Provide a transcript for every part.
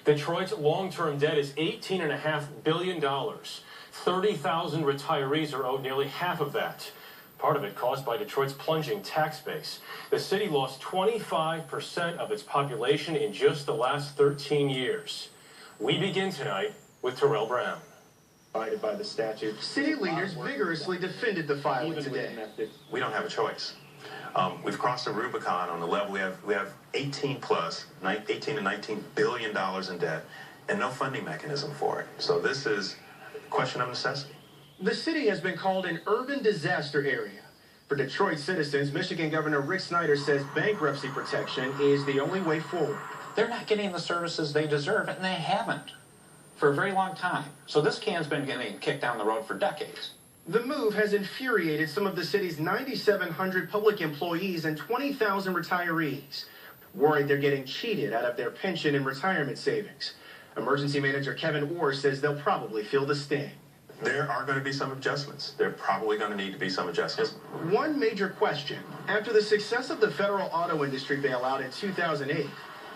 Detroit's long-term debt is $18.5 billion. 30,000 retirees are owed nearly half of that. Part of it caused by Detroit's plunging tax base. The city lost 25% of its population in just the last 13 years. We begin tonight with Terrell Brown. By the statute. City leaders vigorously defended the filing today. We don't have a choice. We've crossed the Rubicon on the level. We have 18 to 19 billion dollars in debt, and no funding mechanism for it. So this is a question of necessity. The city has been called an urban disaster area. For Detroit citizens, Michigan Governor Rick Snyder says bankruptcy protection is the only way forward. They're not getting the services they deserve, and they haven't for a very long time. So this can's been getting kicked down the road for decades. The move has infuriated some of the city's 9,700 public employees and 20,000 retirees, worried they're getting cheated out of their pension and retirement savings. Emergency Manager Kevin Orr says they'll probably feel the sting. There are going to be some adjustments. There are probably going to need to be some adjustments. One major question: after the success of the federal auto industry bailout in 2008,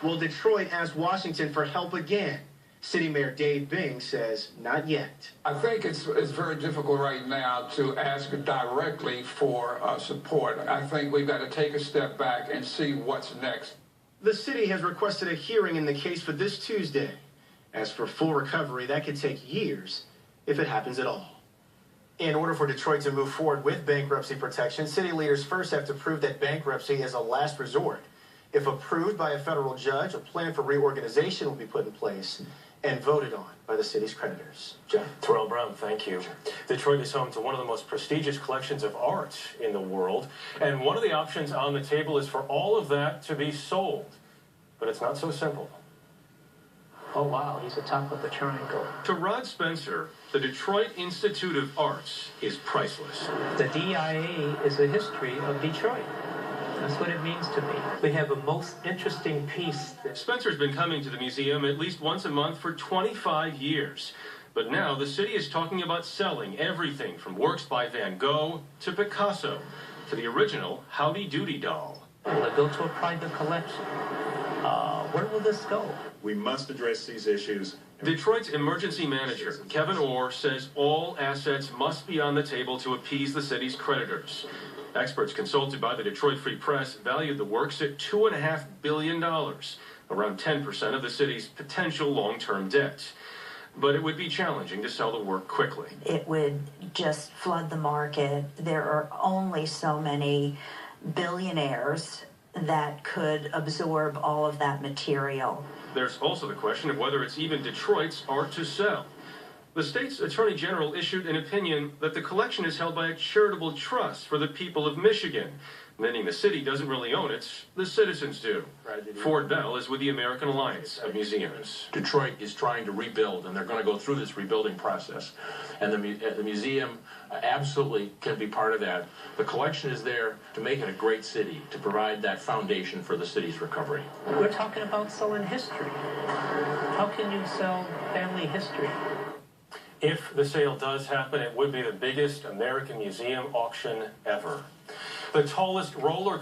will Detroit ask Washington for help again? City Mayor Dave Bing says not yet. I think it's very difficult right now to ask directly for support. I think we've got to take a step back and see what's next. The city has requested a hearing in the case for this Tuesday. As for full recovery, that could take years, if it happens at all. In order for Detroit to move forward with bankruptcy protection, city leaders first have to prove that bankruptcy is a last resort. If approved by a federal judge, a plan for reorganization will be put in place and voted on by the city's creditors. Jeff. Terrell Brown, thank you. Detroit is home to one of the most prestigious collections of art in the world, and one of the options on the table is for all of that to be sold. But it's not so simple. Oh, wow, he's atop of the triangle. To Rod Spencer, the Detroit Institute of Arts is priceless. The DIA is a history of Detroit. That's what it means to me. We have a most interesting piece. Spencer's been coming to the museum at least once a month for 25 years. But now the city is talking about selling everything from works by Van Gogh to Picasso to the original Howdy Doody doll. Will it go to a private collection? Where will this go? We must address these issues. Detroit's emergency manager, Kevin Orr, says all assets must be on the table to appease the city's creditors. Experts consulted by the Detroit Free Press valued the works at $2.5 billion, around 10% of the city's potential long-term debt. But it would be challenging to sell the work quickly. It would just flood the market. There are only so many billionaires that could absorb all of that material. There's also the question of whether it's even Detroit's art to sell. The state's attorney general issued an opinion that the collection is held by a charitable trust for the people of Michigan, meaning the city doesn't really own it, the citizens do. Ford Bell is with the American Alliance of Museums. Detroit is trying to rebuild, and they're going to go through this rebuilding process. And the museum absolutely can be part of that. The collection is there to make it a great city, to provide that foundation for the city's recovery. We're talking about selling history. How can you sell family history? If the sale does happen, it would be the biggest American museum auction ever. The tallest roller